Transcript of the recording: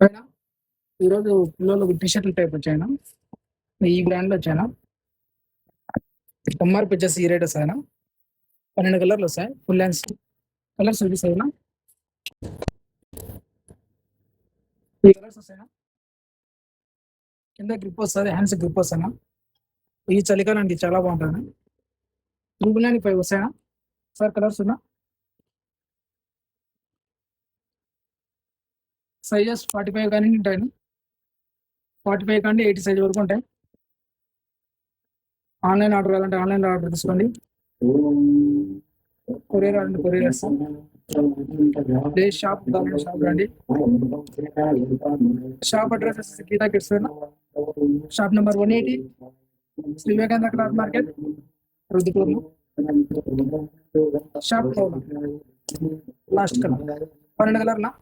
పైన ఈరోజు పిల్లలకు టీ షర్ట్ల టైప్ వచ్చాయన ఈ బ్రాండ్లో వచ్చాయన ఎంఆర్పి వచ్చేసి ఈ రేట్ వస్తాయన 12 కలర్లు వస్తాయి ఫుల్ హ్యాండ్స్ కలర్స్ చూపిస్తాయినా ఈ కలర్స్ వస్తాయినా కింద గ్రిప్ వస్తుంది హ్యాండ్స్ గ్రిప్ వస్తాయినా ఈ చలికాలానికి చాలా బాగుంటుంది 395 వస్తాయినా సార్ కలర్స్ ఉన్నా సైజెస్ 45 కానీ ఉంటాయి 45 కానీ 80 సైజ్ వరకు ఉంటాయి ఆన్లైన్ ఆర్డర్ కావాలంటే ఆన్లైన్ ఆర్డర్ తీసుకోండి కొరియర్ అండి కొరియర్ చేస్తాం షాప్ షాప్ రండి షాప్ అడ్రస్ వచ్చేసి Geetha kids shop number 180 Sri Vivekananda cloth market Proddatur shop last colour 12 కలర్లా